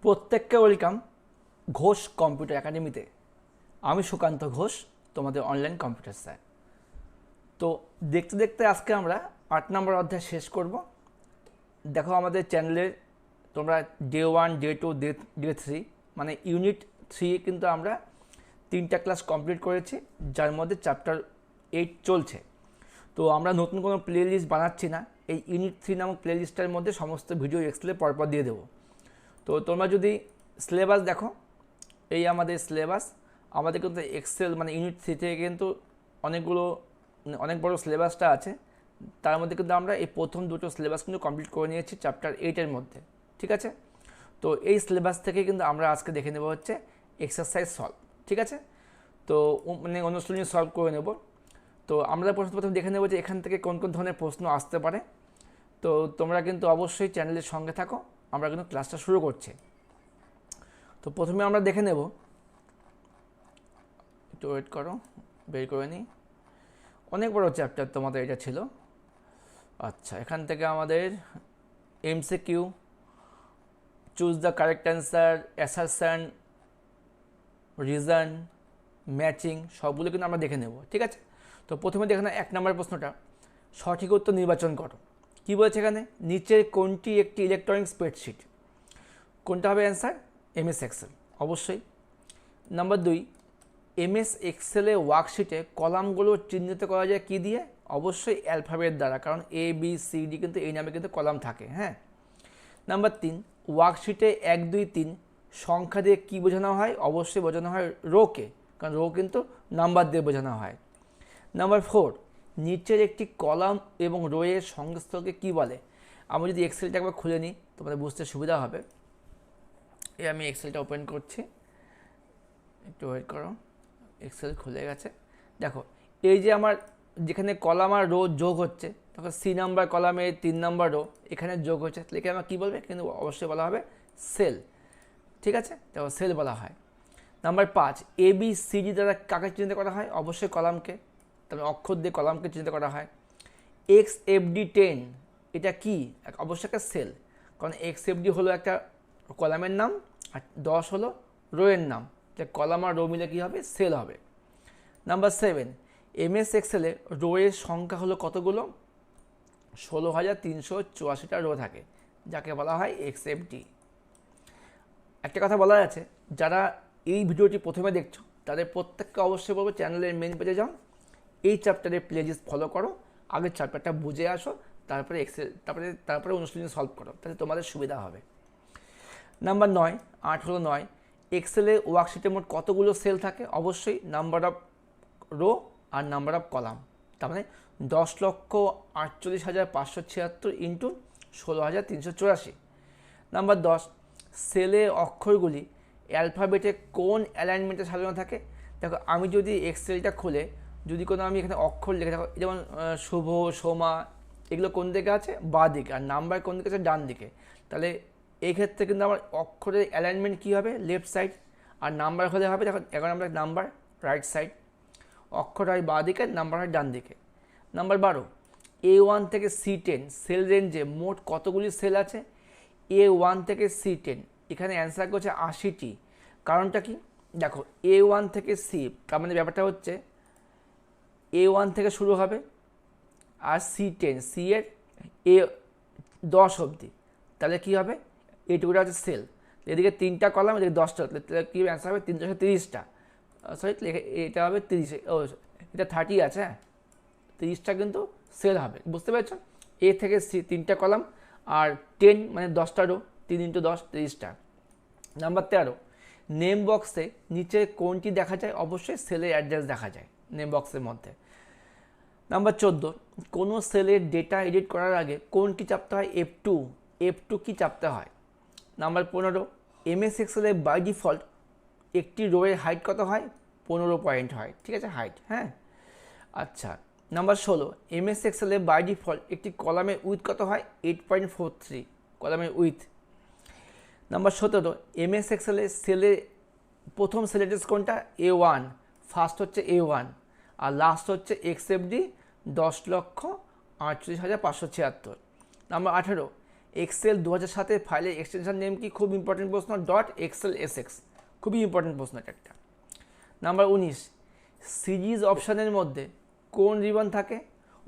প্রত্যেককে welcome Ghosh computer একাডেমিতে। আমি সুকান্ত ঘোষ, তোমাদের অনলাইন কম্পিউটার স্যার। তো দেখতে দেখতে আজকে আমরা 8 নম্বর অধ্যায় শেষ করব। দেখো আমাদের চ্যানেলের তোমরা ডে 1, ডে 2, ডে 3 মানে ইউনিট 3 কিন্তু আমরা 3টা ক্লাস কমপ্লিট করেছি, যার মধ্যে চ্যাপ্টার 8 চলছে। তো আমরা নতুন কোনো প্লে লিস্ট বানাচ্ছি না, এই ইউনিট 3 নামক প্লে লিস্টের মধ্যে সমস্ত ভিডিও এক্সেলে পরপর দিয়ে দেবো। তো তোমরা যদি সিলেবাস দেখো, এই আমাদের সিলেবাস, আমাদের কিন্তু এক্সেল মানে ইউনিট 3 থেকে কিন্তু অনেক বড় সিলেবাসটা আছে। তার মধ্যে কিন্তু আমরা এই প্রথম দুটো সিলেবাস কিন্তু কমপ্লিট করে নিয়েছি চ্যাপ্টার 8-এর মধ্যে, ঠিক আছে। তো এই সিলেবাস থেকে কিন্তু আমরা আজকে দেখে নেব হচ্ছে এক্সারসাইজ সলভ, ঠিক আছে। তো মানে অনুশীলনী সলভ করে নেব। তো আমরা প্রথম দেখে নেব যে এখান থেকে কোন কোন ধরনের প্রশ্ন আসতে পারে। তো তোমরা কিন্তু অবশ্যই চ্যানেলের সঙ্গে থাকো, আমরা কিন্তু ক্লাসটা শুরু করছি। তো প্রথমে আমরা দেখে নেব, একটু ওয়েট করো, বের করে নিই। অনেক বড় চ্যাপ্টার তোমাদের এটা ছিল। আচ্ছা, এখান থেকে আমাদের MCQ, choose the correct answer, assertion, reason, matching সবগুলো কিন্তু আমরা দেখে নেব, ঠিক আছে। তো প্রথমে দেখে না 1 নম্বর প্রশ্নটা, সঠিক উত্তর নির্বাচন করো। কী বলেছে এখানে, নিচের কোনটি একটি ইলেকট্রনিক স্প্রেডশিট? কোনটা হবে অ্যান্সার? এমএস এক্সেল অবশ্যই। নাম্বার 2, এমএস এক্সেলে ওয়ার্কশিটে কলামগুলো চিহ্নিত করা যায় কী দিয়ে? অবশ্যই অ্যালফাবেট দ্বারা, কারণ এ বি সি ডি কিন্তু এই নামে কিন্তু কলাম থাকে, হ্যাঁ। নাম্বার 3, ওয়ার্কশিটে 1, 2, 3 সংখ্যা দিয়ে কী বোঝানো হয়? অবশ্যই বোঝানো হয় রোকে, কারণ রো কিন্তু নাম্বার দিয়ে বোঝানো হয়। নাম্বার 4, নিচের একটি কলাম এবং রোয়ের সংস্থকে কী বলে? আমি যদি এক্সেলটা একবার খুলে নিই তোমাদের বুঝতে সুবিধা হবে। এই আমি এক্সেলটা ওপেন করছি, একটু ওয়েট করো। এক্সেল খুলে গেছে। দেখো এই যে আমার যেখানে কলাম আর রো যোগ হচ্ছে, তখন সি নাম্বার কলামে 3 নাম্বার রো এখানে যোগ হচ্ছে, তাহলে এখানে আমার কী বলবে? কিন্তু অবশ্যই বলা হবে সেল, ঠিক আছে। দেখো সেল বলা হয়। Number 5, A B C D দ্বারা কাকে চিহ্নিত করা হয়? অবশ্যই কলামকে, তারপরে অক্ষর দিয়ে কলামকে চিহ্নিত করা হয়। এক্স এফ ডি 10 এটা কি? অবশ্যই একটা সেল, কারণ এক্স এফ ডি হলো একটা কলামের নাম আর 10 হলো রোয়ের নাম, যে কলাম আর রো মিলে কী হবে? সেল হবে। নাম্বার 7, এমএস এক্সেলে রোয়ের সংখ্যা হলো কতগুলো? 16,384টা রো থাকে, যাকে বলা হয় এক্সএফডি। একটা কথা বলা আছে, যারা এই ভিডিওটি প্রথমে দেখছো তাদের প্রত্যেককে অবশ্যই বলবো চ্যানেলের মেন পেজে যাও, এই চ্যাপ্টারের প্লেলিস্ট ফলো করো, আগের চ্যাপ্টারটা বুঝে আসো, তারপরে এক্সেল তারপরে অনুশীলনী সলভ করো, তাহলে তোমাদের সুবিধা হবে। নাম্বার 9, 8 হলো 9, এক্সেলে ওয়ার্কশিটে মোট কতগুলো সেল থাকে? অবশ্যই নাম্বার অফ রো আর নাম্বার অফ কলাম, তার মানে 10,48,576 ইন্টু 16,384। নাম্বার 10, সেলে অক্ষরগুলি অ্যালফাবেটে কোন অ্যালাইনমেন্টে সাজানো থাকে? দেখো আমি যদি এক্সেলটা খুলে যদি কোনো আমি এখানে অক্ষর লিখে, দেখো যেমন শুভ, সোমা, এগুলো কোন দিকে আছে? বাঁ দিকে, আর নাম্বার কোন দিকে আছে? ডান দিকে। তাহলে এই ক্ষেত্রে কিন্তু আমার অক্ষরের অ্যালাইনমেন্ট কী হবে? Left side. আর নাম্বার হলে হবে, দেখো 11 নম্বর নাম্বার রাইট সাইড, অক্ষর হয় বাঁ দিকে, নাম্বার হয় ডান দিকে। নাম্বার 12, A1 থেকে C10 সেল রেঞ্জে মোট কতগুলি সেল আছে? A1 থেকে C10 এখানে অ্যান্সার করছে 80টি। কারণটা কি? দেখো A1 থেকে C, তার মানে ব্যাপারটা হচ্ছে A1 থেকে শুরু হবে আর C10, C এর A10 অবধি, তাহলে কী হবে? এইটুকুটা হচ্ছে সেল। এদিকে 3টা কলাম, এদিকে 10টা, তাহলে কী অ্যান্সার হবে? 330টা। সরি, এটা হবে 30, ও এটা 30 আছে, হ্যাঁ 30টা কিন্তু সেল হবে, বুঝতে পেরেছো? এ থেকে সি 3টা কলাম আর 10 মানে 10টা রো, 3 × 10 30টা। নাম্বার 13, নেম বক্সে নিচে কোনটি দেখা যায়? অবশ্যই সেলের অ্যাড্রেস দেখা যায় নেম বক্সের মধ্যে। নাম্বার 14, কোনো সেলের ডেটা এডিট করার আগে কোনটি চাপতে হয়? F2 কি চাপতে হয়? নাম্বার 15, এমএস এক্সেলে বাই ডিফল্ট একটি রোয়ের হাইট কত হয়? 15 পয়েন্ট হয়, ঠিক আছে, হাইট, হ্যাঁ। আচ্ছা, নাম্বার 16, এমএস এক্সেলে বাই ডিফল্ট একটি কলামের উইথ কত হয়? 8.43 কলামের উইথ। নাম্বার 17, এমএস এক্সেলে প্রথম সেল অ্যাড্রেস কোনটা? A1, ফার্স্ট হচ্ছে A1 আর লাস্ট হচ্ছে XFD 10,38,576। নাম্বার 18, এক্সেল 2007 ফাইলের এক্সটেনশন নেম কি? খুব ইম্পর্টেন্ট প্রশ্ন, .xlsx, খুবই ইম্পর্টেন্ট প্রশ্ন এটা একটা। নাম্বার 19, সিরিজ অপশানের মধ্যে কোন রিবন থাকে?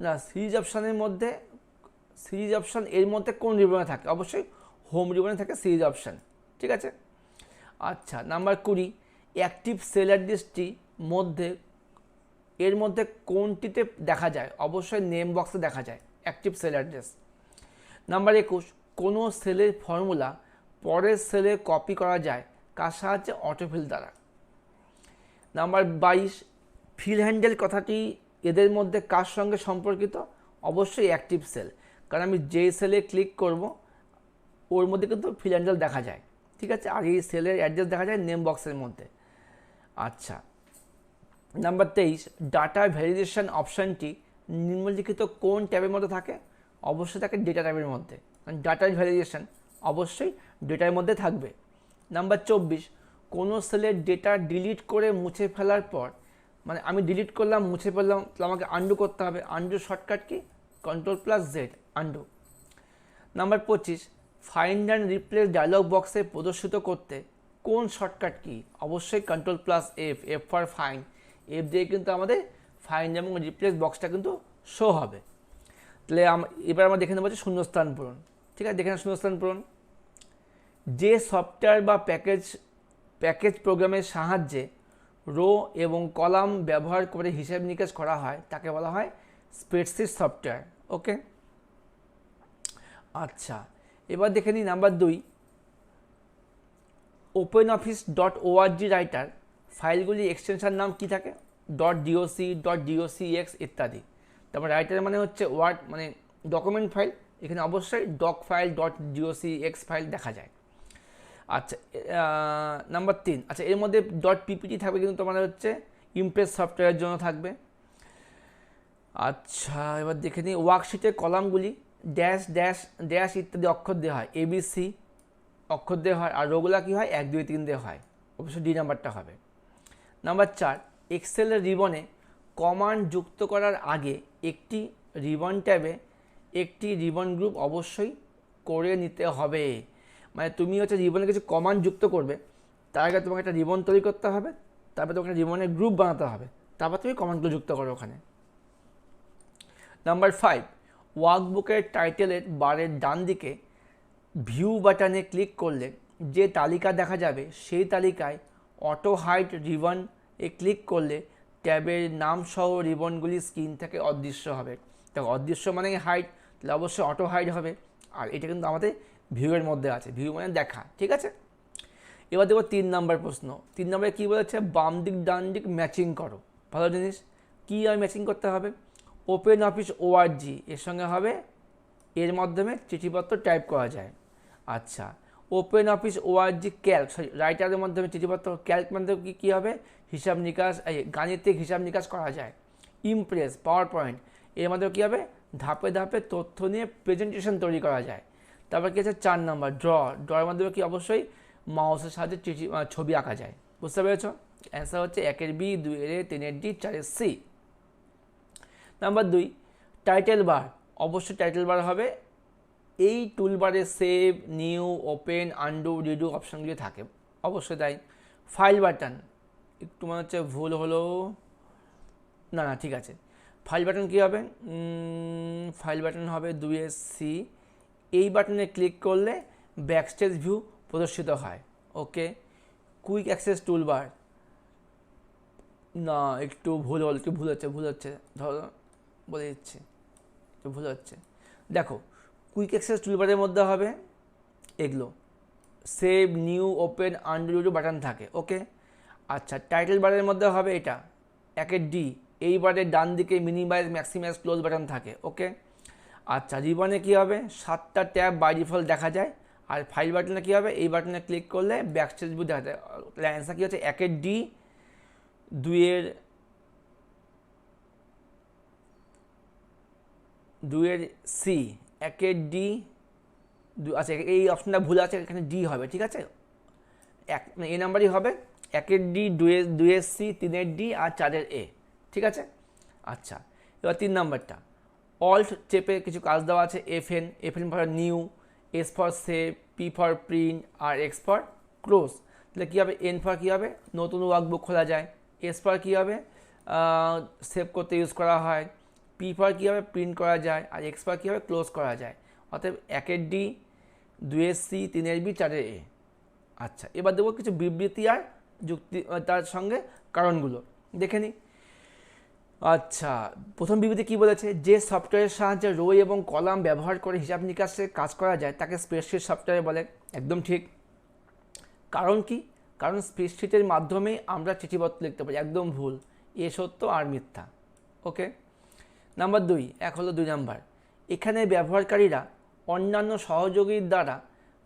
না, সিরিজ অপশান এর মধ্যে কোন রিবনে থাকে? অবশ্যই হোম রিবনে থাকে সিরিজ অপশান, ঠিক আছে। আচ্ছা, নাম্বার 20, অ্যাক্টিভ সেল অ্যাড্রেসটি এর মধ্যে কোনটিতে দেখা যায়? অবশ্যই নেম বক্সে দেখা যায় অ্যাক্টিভ সেল অ্যাড্রেস। নাম্বার 21, কোনো সেলের ফর্মুলা পরের সেলে কপি করা যায় কার সাহায্যে? অটোফিল দ্বারা। নাম্বার 22, ফিল হ্যান্ডেল কথাটি এদের মধ্যে কার সঙ্গে সম্পর্কিত? অবশ্যই অ্যাক্টিভ সেল, কারণ আমি যে সেলে ক্লিক করব ওর মধ্যে কিন্তু ফিল হ্যান্ডেল দেখা যায়, ঠিক আছে। আর এই সেলের অ্যাড্রেস দেখা যায় নেম বক্সের মধ্যে। আচ্ছা, নাম্বার 23, ডাটা ভ্যালিডেশন অপশানটি নিম্নলিখিত কোন ট্যাবের মধ্যে থাকে? অবশ্যই থাকে ডেটা ট্যাবের মধ্যে, কারণ ডাটা ভ্যালিডেশন অবশ্যই ডেটার মধ্যে থাকবে। নাম্বার 24, কোনো সেলের ডেটা ডিলিট করে মুছে ফেলার পর, মানে আমি ডিলিট করলাম, মুছে ফেললাম, তাহলে আমাকে আন্ডু করতে হবে। আন্ডু শর্টকাট কি? Ctrl+Z, undo. Number 25, find and replace dialog বক্সে প্রদর্শিত করতে কোন শর্টকাট কি? অবশ্যই Ctrl+F, F for find, F দিয়ে কিন্তু আমাদের ফাইন্ড এবং রিপ্লেস বক্সটা কিন্তু শো হবে। তাহলে এবার আমরা দেখে নেবো যে শূন্যস্থান পূরণ, ঠিক আছে। দেখে না শূন্যস্থান পূরণ, যে সফটওয়্যার বা প্যাকেজ প্রোগ্রামের সাহায্যে রো এবং কলাম ব্যবহার করে হিসাব নিকাশ করা হয় তাকে বলা হয় স্প্রেডশিট সফটওয়্যার, ওকে। আচ্ছা, এবার দেখে নিই নাম্বার 2, OpenOffice.org রাইটার ফাইলগুলি এক্সটেনশন নাম কি থাকে? .doc, .docx ইত্যাদি। তারপর রাইটার মানে হচ্ছে ওয়ার্ড, মানে ডকুমেন্ট ফাইল, এখানে অবশ্যই ডক ফাইল, .docx ফাইল দেখা যায়। আচ্ছা, নাম্বার 3, আচ্ছা এর মধ্যে .ppt থাকবে, কিন্তু তোমাদের হচ্ছে ইমপ্রেস সফটওয়্যারের জন্য থাকবে। আচ্ছা, এবার দেখে নিই ওয়ার্কশিটের কলামগুলি ড্যাশ ড্যাশ ড্যাশ ইত্যাদি অক্ষর দেওয়া হয়, ABC অক্ষর দেওয়া হয়, আর রোগুলা কী হয়? 1 2 3 দেওয়া হয়, অবশ্যই ডি নাম্বারটা হবে। নাম্বার 4, এক্সেলের রিবনে কমান্ড যুক্ত করার আগে একটি রিবন ট্যাবে একটি রিবন গ্রুপ অবশ্যই করে নিতে হবে। মানে তুমি হচ্ছে রিবনে কিছু কমান্ড যুক্ত করবে, তার আগে তোমাকে একটা রিবন তৈরি করতে হবে, তারপর তোমাকে রিবনের গ্রুপ বানাতে হবে, তারপর তুমি কমান্ডগুলো যুক্ত করো ওখানে। নাম্বার 5, ওয়ার্কবুকের টাইটেলের বারের ডান দিকে ভিউ বাটনে ক্লিক করলে যে তালিকা দেখা যাবে সেই তালিকায় অটো হাইড রিবন এ ক্লিক করলে ট্যাবের নাম সহ রিবনগুলি স্ক্রিন থেকে অদৃশ্য হবে। দেখো, অদৃশ্য মানে হাইড, তাহলে অবশ্যই অটো হাইড হবে, আর এটা কিন্তু আমাদের ভিউয়ের মধ্যে আছে, ভিউ মানে দেখা, ঠিক আছে। এবার দেখো 3 নম্বর প্রশ্ন। 3 নম্বরে কী বলেছে? বাম দিক ডান দিক ম্যাচিং করো। ভালো জিনিস, কী আর ম্যাচিং করতে হবে? OpenOffice.org এর সঙ্গে হবে, এর মাধ্যমে চিঠিপত্র টাইপ করা যায়। আচ্ছা, OpenOffice.org ক্যালক, সরি রাইটারের মাধ্যমে চিঠিপত্র, ক্যালক মাধ্যমে কী হবে? হিসাব নিকাশ, গাণিতিক হিসাব নিকাশ করা যায়। ইমপ্রেস, পাওয়ার পয়েন্ট, এর মাধ্যমে কী হবে? ধাপে ধাপে তথ্য নিয়ে প্রেজেন্টেশন তৈরি করা যায়। তারপর কী আছে? 4 নম্বর ড্রয়ের মাধ্যমে কি অবশ্যই মাউসের সাহায্যে ছবি আঁকা যায়। বুঝতে পেরেছ? অ্যান্সার হচ্ছে 1 B, 2 A, 3 D, 4 C। Number 2, title bar, অবশ্যই টাইটেল বার হবে। এই টুলবারে save, new, open, undo, redo অপশানগুলি থাকে, অবশ্যই তাই। ফাইল বাটন, একটু মনে হচ্ছে ভুল হলো, না ঠিক আছে। ফাইল বাটন কী হবে? ফাইল বাটন হবে 2SC। এই বাটনে ক্লিক করলে ব্যাকস্টেজ ভিউ প্রদর্শিত হয়, ওকে। কুইক অ্যাক্সেস টুলবার, না একটু ভুল হচ্ছে, ধরো বলে দিচ্ছি, একটু ভুল হচ্ছে। দেখো, কুইক অ্যাক্সেস টুলবারের মধ্যে হবে এগুলো, save, new, open, undo button থাকে, ওকে। আচ্ছা, টাইটেল বারের মধ্যে হবে এটা 1 D, এই বারের ডান দিকে মিনিমাইজ, ম্যাক্সিমাইজ, ক্লোজ বাটন থাকে, ওকে। আচ্ছা, রিবনে কী হবে? 7টা ট্যাব বাই ডিফল্ট দেখা যায়। আর ফাইল বাটনে কী হবে? এই বাটনে ক্লিক করলে ব্যাকস্টেজ ভিউ দেখা যায়। তাহলে অ্যান্সার কী হচ্ছে? 1 D, 2 C, 1 D, আচ্ছা এই অপশনটা ভুল আছে, এখানে ডি হবে, ঠিক আছে। এই নাম্বারই হবে 1 D, 2 C, 3 D R 4 A, ঠিক আছে। আচ্ছা, এবার 3 নাম্বারটা, অল্ট চেপে কিছু কাজ দেওয়া আছে, FN পরে new, S for save, P for print, আর এক্স ফর ক্লোজ। তাহলে কী হবে, এন ফর কী হবে, নতুন ওয়ার্কবুক খোলা যায়, এস ফর কী হবে, সেভ করতে ইউজ করা হয়, পি ফর কী হবে, প্রিন্ট করা যায়, আর এক্স ফর কী হবে, ক্লোজ করা যায়। অতএব 1-এর ডি, 2-এর সি, 3-এর বি, 4-এর এ। আচ্ছা, এবার দেবো কিছু বিবৃতি আর যুক্তি, তার সঙ্গে কারণগুলো দেখে নিই। আচ্ছা, প্রথম বিবৃতি কী বলেছে, যে সফটওয়্যারের সাহায্যে রো এবং কলাম ব্যবহার করে হিসাব নিকাশের কাজ করা যায় তাকে স্প্রেডশিট সফটওয়্যার বলে। একদম ঠিক। কারণ কি, কারণ স্প্রেডশিটের মাধ্যমে আমরা চিঠিপত্র লিখতে পারি। একদম ভুল, এ সত্য আর মিথ্যা। ওকে। নাম্বার 2, এক হলো 2 নাম্বার, এখানে ব্যবহারকারীরা অন্যান্য সহযোগীর দ্বারা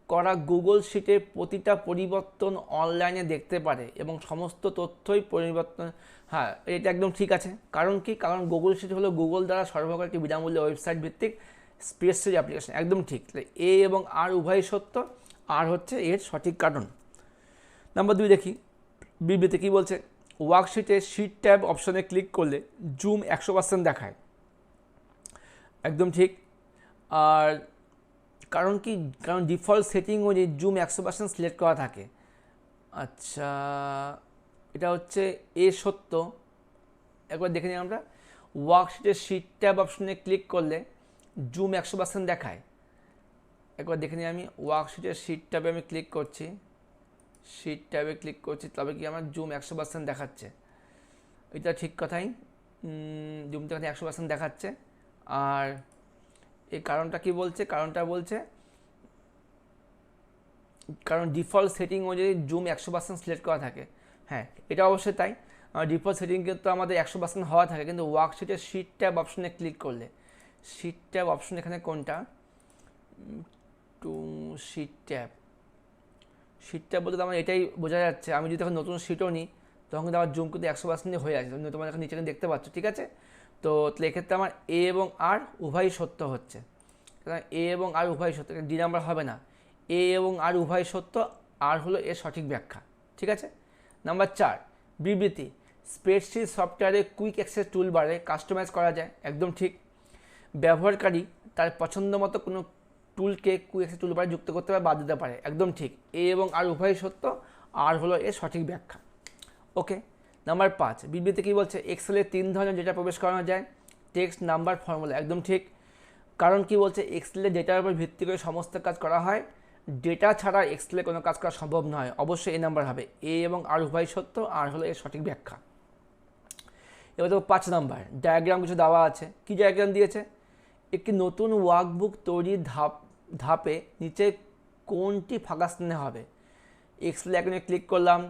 করা গুগল শিটের প্রতিটা পরিবর্তন অনলাইনে দেখতে পারে এবং সমস্ত তথ্যই পরিবর্তন। হ্যাঁ, এটা একদম ঠিক আছে। কারণ কি, কারণ গুগল শিট হলো গুগল দ্বারা সরবরাহ একটি বিনামূল্য ওয়েবসাইট ভিত্তিক স্প্রেডশিট অ্যাপ্লিকেশন। একদম ঠিক। তাহলে এ এবং আর উভয়ই সত্য, আর হচ্ছে এর সঠিক কারণ। নাম্বার 2 দেখি বিবৃতি কী বলছে, ওয়ার্কশিটে শিট ট্যাব অপশনে ক্লিক করলে জুম 100% দেখায়। একদম ঠিক। আর কারণ কি, কারণ ডিফল্ট সেটিং অনুযায়ী জুম 100% সিলেক্ট করা থাকে। আচ্ছা, এটা হচ্ছে এ সত্য। একবার দেখে নিই আমরা, ওয়ার্কশিটের শিট ট্যাব অপশনে ক্লিক করলে জুম 100% দেখায়। একবার দেখে নিই আমি, ওয়ার্কশিটের শিট ট্যাবে আমি ক্লিক করছি, শিট ট্যাবে ক্লিক করছি, তবে কি আমার জুম 100% দেখাচ্ছে। এটা ঠিক কথাই, জুমটা 100% দেখাচ্ছে। আর এই কারণটা কি বলছে, কারণটা বলছে কারণ ডিফল্ট সেটিং অনুযায়ী জুম 100% সিলেক্ট করা থাকে। হ্যাঁ, এটা অবশ্যই তাই। ডিফল্ট সেটিং কিন্তু আমাদের 100% হওয়া থাকে, কিন্তু ওয়ার্কশিটের শিট ট্যাব অপশনে ক্লিক করলে, শিট ট্যাব অপশন এখানে কোনটা, to sheet tab, sheet tab বলতে আমার এটাই বোঝা যাচ্ছে, আমি যদি এখন নতুন শিটও নিই তখন কিন্তু আমার জুম কিন্তু 100% হয়ে যাচ্ছে। তোমার এখন নিচে দেখতে পাচ্ছ, ঠিক আছে। তো এক্ষেত্রে আমার এ এবং আর উভয়ই সত্য হচ্ছে, এ এবং আর উভয় সত্য, ডি নাম্বার হবে না। এ এবং আর উভয় সত্য, আর হলো এর সঠিক ব্যাখ্যা, ঠিক আছে। নাম্বার 4, বিবৃতি, স্প্রেডশিট সফটওয়্যারে কুইক অ্যাক্সেস টুলবারে কাস্টমাইজ করা যায়। একদম ঠিক। ব্যবহারকারী তার পছন্দ মতো কোনো টুলকে কুইক অ্যাক্সেস টুলবারে যুক্ত করতে পারে, বাদ দিতে পারে। একদম ঠিক। এ এবং আর উভয় সত্য, আর হলো এর সঠিক ব্যাখ্যা। ওকে। নাম্বার 5, বিবৃতি কী বলছে, এক্সেলে 3 ধরনের ডেটা প্রবেশ করানো যায়, টেক্সট, নাম্বার, ফর্মুলা। একদম ঠিক। কারণ কি বলছে, এক্সেলে ডেটার উপর ভিত্তি করে সমস্ত কাজ করা হয়, ডেটা ছাড়া এক্সেলে কোনো কাজ করা সম্ভব নয়। অবশ্যই এ নাম্বার হবে। এ এবং আর উভয় সত্য, আর হলো এর সঠিক ব্যাখ্যা। এবার দেখো 5 নাম্বার, ডায়াগ্রাম কিছু দেওয়া আছে। কি ডায়াগ্রাম দিয়েছে, একটি নতুন ওয়ার্কবুক তৈরির ধাপে নিচে কোনটি ফাঁকা স্থানে হবে। এক্সেলে এখানে ক্লিক করলাম,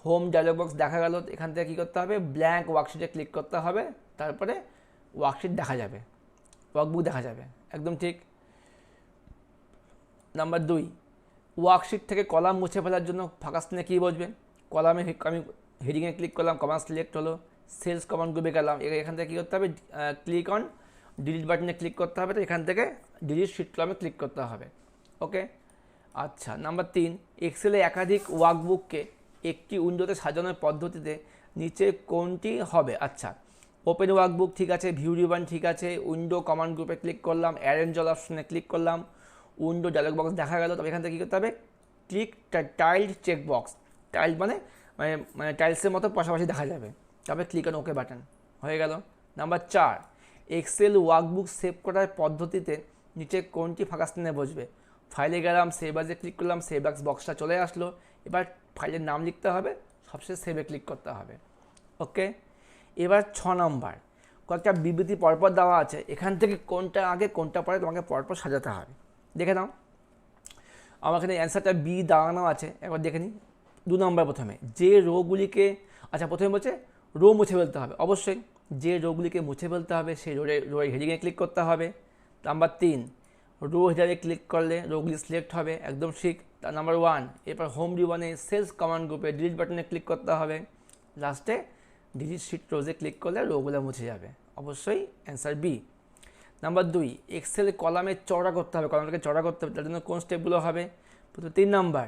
হোম ডায়লগ বক্স দেখা গেল, এখান থেকে কী করতে হবে, ব্ল্যাঙ্ক ওয়ার্কশিটে ক্লিক করতে হবে, তারপরে ওয়ার্কশিট দেখা যাবে, ওয়ার্কবুক দেখা যাবে। একদম ঠিক। নাম্বার 2, ওয়ার্কশিট থেকে কলাম মুছে ফেলার জন্য ফাঁকা স্থানে কী বসবে, কলামে আমি হেডিংয়ে ক্লিক করলাম, কমান্ড সিলেক্ট হলো, সেলস কমান্ড গ্রুপে গেলাম, এখান থেকে কী করতে হবে, ক্লিক অন ডিলিট বাটনে ক্লিক করতে হবে, তো এখান থেকে ডিলিট শিট কলামে ক্লিক করতে হবে। ওকে। আচ্ছা, নাম্বার 3, এক্সেলে একাধিক ওয়ার্কবুককে একটি উইন্ডোতে সাজানোর পদ্ধতিতে নিচে কোনটি হবে। আচ্ছা, ওপেন ওয়ার্কবুক ঠিক আছে, ভিউ রিবন ঠিক আছে, উইন্ডো কমান্ড গ্রুপে ক্লিক করলাম, অ্যারেঞ্জ অল অপশনে ক্লিক করলাম, উইন্ডো ডায়লগ বক্স দেখা গেল, তবে এখান থেকে কী করতে হবে, ক্লিক টাইলড চেক বক্স, টাইল মানে মানে টাইলসের মতো পাশাপাশি দেখা যাবে, তবে ক্লিক অন ওকে বাটন, হয়ে গেল। নাম্বার 4, এক্সেল ওয়ার্কবুক সেভ করার পদ্ধতিতে নিচে কোনটি ফাঁকা স্থানে বসবে। ফাইলে গেলাম, সেভ আজে ক্লিক করলাম, সেভ অ্যাজ বক্সটা চলে আসলো, এবার ফাইলের নাম লিখতে হবে, সবশেষে সেভে ক্লিক করতে হবে। ওকে। এবার 6 নম্বর, কয়েকটা বিবৃতি পরপর দেওয়া আছে, এখান থেকে কোনটা আগে কোনটা পরে তোমাকে পরপর সাজাতে হবে। দেখে নাও, আমার এখানে অ্যান্সারটা বি দাঁড়ানো আছে, একবার দেখে নিই। 2 নম্বর, প্রথমে যে রোগুলিকে, আচ্ছা প্রথমে বলছে রো মুছে ফেলতে হবে, অবশ্যই যে রোগুলিকে মুছে ফেলতে হবে সেই রোয়ের হেডিংয়ে ক্লিক করতে হবে। নাম্বার 3, রো হেডারে ক্লিক করলে রোগুলি সিলেক্ট হবে, একদম ঠিক। নাম্বার 1, এরপর হোম রিবনে সেলস কমান্ড গ্রুপে ডিলিট বাটনে ক্লিক করতে হবে, লাস্টে ডিলিট শিট রোজে ক্লিক করলে রোগুলো মুছে যাবে, অবশ্যই অ্যান্সার বি। নাম্বার 2, এক্সেল কলামে চড়া করতে হবে, কলামটাকে চড়া করতে হবে, তার জন্য কোন স্টেপগুলো হবে। 3 নম্বর,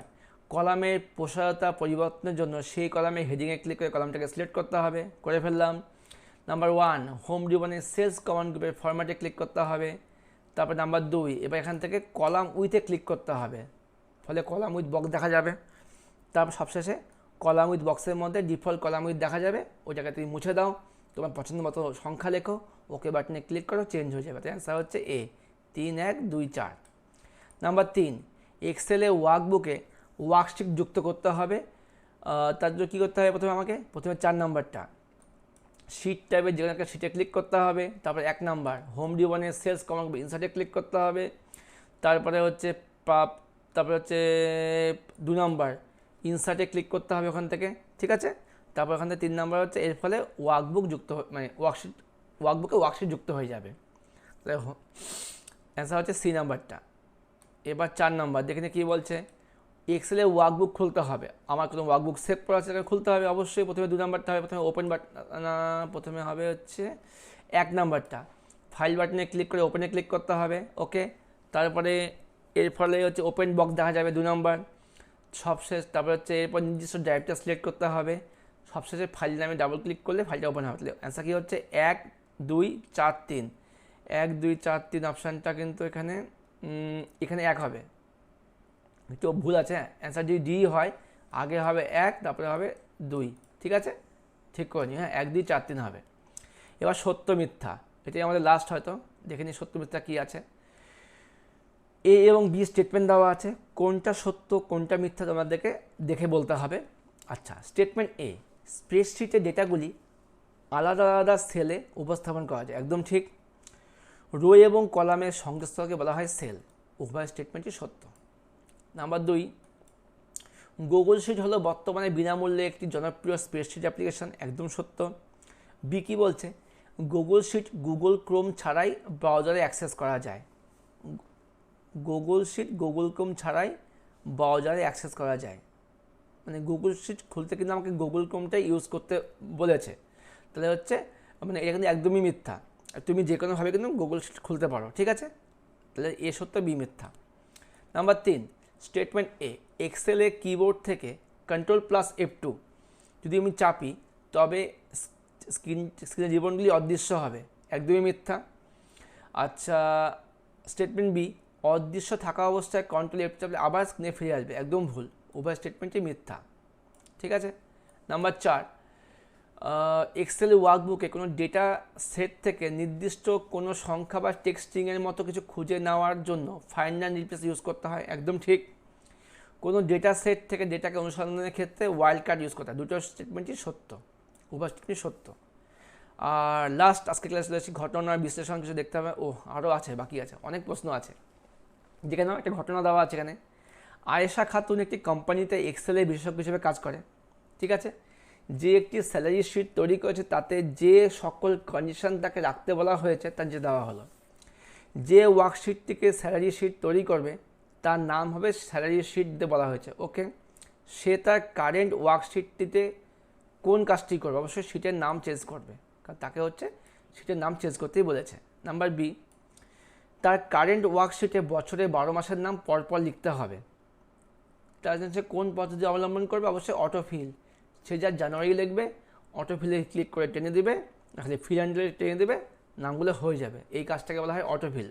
কলামের প্রসারতা পরিবর্তনের জন্য সেই কলামে হেডিংয়ে ক্লিক করে কলামটাকে সিলেক্ট করতে হবে, করে ফেললাম। নাম্বার 1, হোম রিবনে সেলস কমান্ড গ্রুপের ফরম্যাটে ক্লিক করতে হবে। তারপর নাম্বার 2, এবার এখান থেকে কলাম উইথে ক্লিক করতে হবে, ফলে কলাম উইথ বক্স দেখা যাবে। তারপর সবশেষে কলাম উইথ বক্সের মধ্যে ডিফল্ট কলাম উইথ দেখা যাবে, ওইটাকে তুমি মুছে দাও, তোমার পছন্দ মতো সংখ্যা লেখো, ওকে বাটনে ক্লিক করো, চেঞ্জ হয়ে যাবে। তাই অ্যান্সার হচ্ছে এ, 3, 1, 2, 4। নাম্বার 3, এক্সেলে ওয়ার্কবুকে ওয়ার্কশিট যুক্ত করতে হবে। তার জন্য কী করতে হবে, প্রথমে 4 নাম্বারটা শিট টাইপের যেখানে একটা শিটে ক্লিক করতে হবে। তারপরে 1 নাম্বার হোম রিবনের সেলস কমান্ড ইনসার্টে ক্লিক করতে হবে। তারপরে হচ্ছে 2 নাম্বার ইনসার্টে ক্লিক করতে হবে ওখান থেকে, ঠিক আছে। তারপর ওখান থেকে 3 নাম্বার হচ্ছে, এর ফলে ওয়ার্কবুক যুক্ত মানে ওয়ার্কবুকে ওয়ার্কশিট যুক্ত হয়ে যাবে। দেখো অ্যান্সার হচ্ছে সি নাম্বারটা। এবার 4 নাম্বার দেখে কী বলছে, এক্সেলে ওয়ার্কবুক খুলতে হবে। আমার কোনো ওয়ার্কবুক সেভ করা আছে, সেটা খুলতে হবে অবশ্যই। প্রথমে 2 নাম্বারটা হবে, প্রথমে হবে হচ্ছে 1 নাম্বারটা ফাইল বাটনে ক্লিক করে ওপেনে ক্লিক করতে হবে, ওকে। তারপরে এর ফলে হচ্ছে ওপেন বক্স দেখা যাবে 2 নাম্বার সবশেষ। তারপরে হচ্ছে এরপর নির্দিষ্ট ড্রাইভটা সিলেক্ট করতে হবে, সবশেষে ফাইল নামে ডাবল ক্লিক করলে ফাইলটা ওপেন হবে। অ্যান্সার কী হচ্ছে 1, 2, 4, 3। 1, 2, 4, 3 অপশানটা কিন্তু এখানে 1 হবে, একটু ভুল আছে। অ্যান্সার যদি ডি হয়, আগে হবে 1, তারপরে হবে 2, ঠিক আছে, ঠিক করে নি। 1, 2, 4, 3 হবে। এবার সত্য মিথ্যা, এটাই আমাদের লাস্ট, হয়তো দেখে নিই সত্য মিথ্যা কী আছে। এ এবং বি স্টেটমেন্ট দেওয়া আছে, কোনটা সত্য কোনটা মিথ্যা তোমাদেরকে দেখে বলতে হবে। আচ্ছা, স্টেটমেন্ট এ, স্প্রেডশিটের ডেটাগুলি আলাদা আলাদা সেলে উপস্থাপন করা যায়, একদম ঠিক। রো এবং কলামের সংযোগস্থলকে বলা হয় সেল, উভয় স্টেটমেন্টই সত্য। নাম্বার 2, গুগল শিট হলো বর্তমানে বিনামূল্যে একটি জনপ্রিয় স্প্রেডশিট অ্যাপ্লিকেশন, একদম সত্য। বি কী বলছে, গুগল শিট গুগল ক্রোম ছাড়াই ব্রাউজারে অ্যাক্সেস করা যায়। গুগল শিট গুগল ক্রোম ছাড়াই ব্রাউজারে অ্যাক্সেস করা যায়, মানে গুগল শিট খুলতে কিন্তু আমাকে গুগল ক্রোমটাই ইউজ করতে বলেছে। তাহলে হচ্ছে মানে এটা কিন্তু একদমই মিথ্যা, তুমি যে কোনোভাবে কিন্তু গুগল শিট খুলতে পারো, ঠিক আছে। তাহলে এ সত্য, বি মিথ্যা। নাম্বার 3, স্টেটমেন্ট এ, এক্সেলে কিবোর্ড থেকে Ctrl+F2 যদি আমি চাপি তবে স্ক্রিনের জীবনগুলি অদৃশ্য হবে, একদমই মিথ্যা। আচ্ছা, স্টেটমেন্ট বি, অদৃশ্য থাকা অবস্থায় Ctrl+F চাপলে আবার স্ক্রিনে ফিরে আসবে, একদম ভুল, উভয় স্টেটমেন্টই মিথ্যা, ঠিক আছে। নাম্বার 4, এক্সেল ওয়ার্কবুকে কোনো ডেটা সেট থেকে নির্দিষ্ট কোনো সংখ্যা বা টেক্সট স্ট্রিংয়ের মতো কিছু খুঁজে নেওয়ার জন্য ফাইন্ড অ্যান্ড রিপ্লেস ইউজ করতে হয়, একদম ঠিক। কোনো ডেটা সেট থেকে ডেটাকে অনুসন্ধানের ক্ষেত্রে ওয়াইল্ড কার্ড ইউজ করতে হয়, দুটো স্টেটমেন্টই সত্য, উভয় স্টেটমেন্টই সত্য। আর লাস্ট আজকে ক্লাস চলে আসছি, ঘটনার বিশ্লেষণ কিছু দেখতে হবে। আরও আছে, বাকি আছে, অনেক প্রশ্ন আছে। যেখানে একটা ঘটনা দেওয়া আছে এখানে, আয়েশা খাতুন একটি কোম্পানিতে এক্সেলের বিশেষজ্ঞ হিসেবে কাজ করে, ঠিক আছে। যে একটি স্যালারি শিট তৈরি করেছে তাতে যে সকল কন্ডিশন তাকে রাখতে বলা হয়েছে তার যে দেওয়া হলো। যে ওয়ার্কশিটটিকে স্যালারি শিট তৈরি করবে তার নাম হবে স্যালারি শিট দিয়ে বলা হয়েছে, ওকে। সে তার কারেন্ট ওয়ার্কশিটটিতে কোন কাজটি করবে, অবশ্যই শিটের নাম চেঞ্জ করবে, কারণ তাকে হচ্ছে শিটের নাম চেঞ্জ করতেই বলেছে। নাম্বার বি, তার কারেন্ট ওয়ার্কশিটে বছরে 12 মাসের নাম পরপর লিখতে হবে। তার জন্য সে কোন পদ্ধতি অবলম্বন করবে, অবশ্যই অটোফিল। সে যা জানুয়ারি লিখবে, অটোফিলে ক্লিক করে টেনে দেবে, তাহলে ফিল হ্যান্ডেলে টেনে দেবে, নামগুলো হয়ে যাবে, এই কাজটাকে বলা হয় অটোফিল।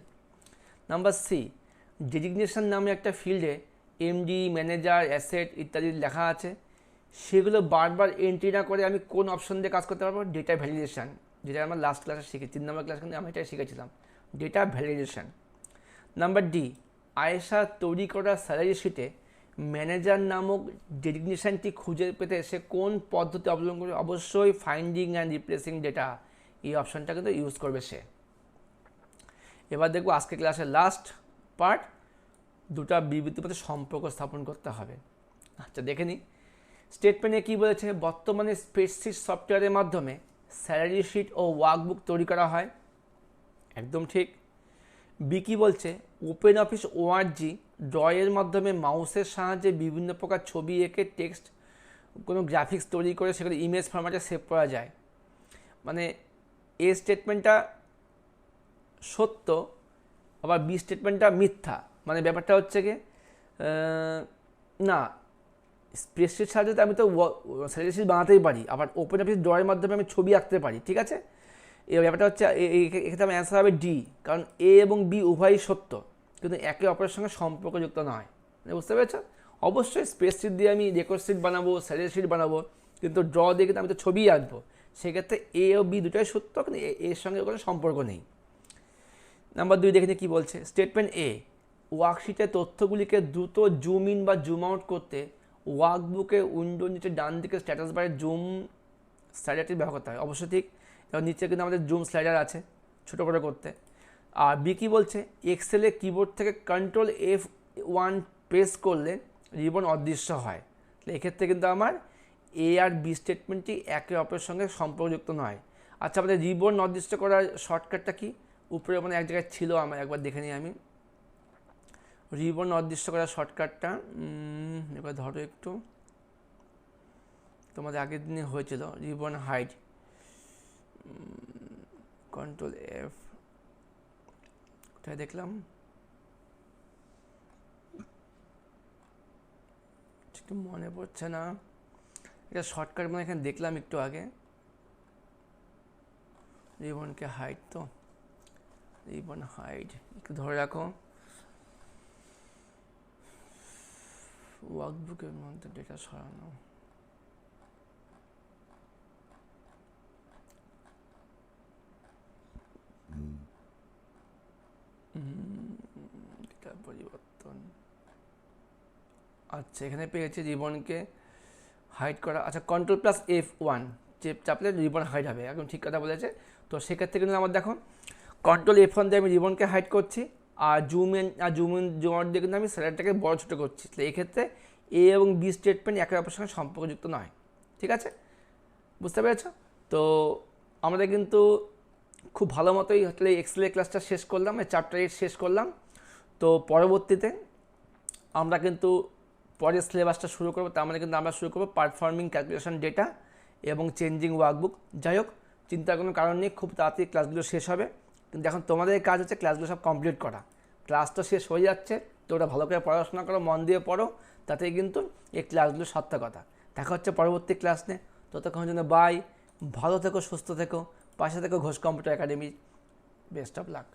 নাম্বার সি, ডেজিগনেশন নামে একটা ফিল্ডে এমডি, ম্যানেজার, অ্যাসেট ইত্যাদি লেখা আছে, সেগুলো বারবার এন্ট্রি না করে আমি কোন অপশন দিয়ে কাজ করতে পারবো, ডেটা ভ্যালিডেশন, যেটা আমরা লাস্ট ক্লাসে শিখি, 3 নম্বর ক্লাস কিন্তু আমি এটাই শিখেছিলাম, data validation. Number D, Ayesha তৈরি করা স্যালারি শিটে ম্যানেজার নামক ডেজিগনেশনটি খুঁজে পেতে সে কোন পদ্ধতি অবলম্বন করবে, অবশ্যই ফাইন্ডিং অ্যান্ড রিপ্লেসিং ডেটা, এই অপশনটা কিন্তু ইউজ করবে সে। এবার দেখবো আজকে ক্লাসের লাস্ট পার্ট, দুটা বিবৃতির মধ্যে সম্পর্ক স্থাপন করতে হবে। আচ্ছা দেখে নিই, স্টেটমেন্টে কী বলেছে, বর্তমানে স্প্রেডশিট সফটওয়্যারের মাধ্যমে স্যালারি শিট ও ওয়ার্কবুক তৈরি করা হয়, একদম ঠিক। বি কী বলছে, ওপেন অফিস ওআরজি ড্রয়ের মাধ্যমে মাউসের সাহায্যে বিভিন্ন প্রকার ছবি এঁকে টেক্সট কোনো গ্রাফিক্স তৈরি করে সেগুলো ইমেজ ফরম্যাটে সেভ করা যায়। মানে এ স্টেটমেন্টটা সত্য, আবার বি স্টেটমেন্টটা মিথ্যা। মানে ব্যাপারটা হচ্ছে কি, না স্প্রেডশিট সাহায্যে আমি তো স্যালারি শিট বানাতেই পারি, আবার ওপেন অফিস ড্রয়ের মাধ্যমে আমি ছবি আঁকতে পারি, ঠিক আছে। এই ব্যাপারটা হচ্ছে এক্ষেত্রে আমার অ্যান্সার হবে ডি, কারণ এ এবং বি উভয়ই সত্য কিন্তু একে অপরের সঙ্গে সম্পর্কযুক্ত নয়। বুঝতে পেরেছ? অবশ্যই স্প্রেডশিট দিয়ে আমি রেকর্ড শিট বানাবো, স্যালারি শিট বানাবো, কিন্তু ড্র দিয়ে কিন্তু আমি তো ছবি আঁকবো, সেক্ষেত্রে এ ও বি দুটোই সত্য কিন্তু এর সঙ্গে কোনো সম্পর্ক নেই। নাম্বার 2 দেখে কি বলছে। স্টেটমেন্ট এ, ওয়ার্কশিটের তথ্যগুলিকে দ্রুত জুম ইন বা জুম আউট করতে ওয়ার্কবুকে উইন্ডোর নিচে ডান দিকে স্ট্যাটাস বারে জুম স্লাইডারটি ব্যবহার করতে হয়। অবশ্যই ঠিক, এবার নিচে কিন্তু আমাদের জুম স্লাইডার আছে ছোটো করে করতে। আর বি কী বলছে, এক্সেলে কিবোর্ড থেকে কন্ট্রোল F1 প্রেস করলে রিবন অদৃশ্য হয়। তাহলে এক্ষেত্রে কিন্তু আমার এ আর বি স্টেটমেন্টটি একে অপরের সঙ্গে সম্পর্কযুক্ত নয়। আচ্ছা, আমাদের রিবন অদৃশ্য করার শর্টকাটটা কি? উপরে মানে এক জায়গায় ছিল, আমার একবার দেখে নিই আমি। রিবন অদৃশ্য করার শর্টকাটটা এবার ধরো একটু, তোমাদের আগের দিনে হয়েছিল রিবন হাইড, কন্ট্রোল F, কোথায় দেখলাম ঠিক মনে পড়ছে না, এটা শর্টকাট মানে এখানে দেখলাম একটু আগে। রিবনকে হাইড, তো রিবন হাইড একটু ধরে রাখো। ওয়ার্কবুকের মধ্যে ডেটা সরানো, ডেটা পরিবর্তন। আচ্ছা, এখানে পেয়েছি রিবনকে হাইড করা। আচ্ছা, কন্ট্রোল প্লাস F1 চাপলে রিবন হাইড হবে, একদম ঠিক কথা বলেছে। তো সেক্ষেত্রে কিন্তু আমার দেখো কন্ট্রোল F1 দিয়ে আমি রিবনকে হাইড করছি, আর জুম আউট দিয়ে কিন্তু আমি স্যালাডটাকে বড় ছোটো করছি। তাহলে এক্ষেত্রে এ এবং বি স্টেটমেন্ট একে অপরের সঙ্গে সম্পর্কযুক্ত নয়। ঠিক আছে, বুঝতে পেরেছ? তো আমরা কিন্তু খুব ভালো মতোই আসলে এক্সেলের ক্লাসটা শেষ করলাম, চ্যাপ্টার 8 শেষ করলাম। তো পরবর্তীতে আমরা কিন্তু পরের সিলেবাসটা শুরু করবো, তার মানে কিন্তু আমরা শুরু করবো পারফর্মিং ক্যালকুলেশন ডেটা এবং চেঞ্জিং ওয়ার্কবুক। যাই হোক, চিন্তার কোনো কারণ নেই, খুব তাড়াতাড়ি ক্লাসগুলো শেষ হবে। কিন্তু এখন তোমাদের কাজ হচ্ছে ক্লাসগুলো সব কমপ্লিট করা। ক্লাস তো শেষ হয়ে যাচ্ছে, তো ওটা ভালো করে পড়াশোনা করো, মন দিয়ে পড়ো, তাতেই কিন্তু এই ক্লাসগুলো সার্থকতা। দেখা হচ্ছে পরবর্তী ক্লাস নিয়ে, ততক্ষণের জন্য বাই, ভালো থেকো, সুস্থ থেকো, পাশে থেকো Ghosh computer academy. Best of luck.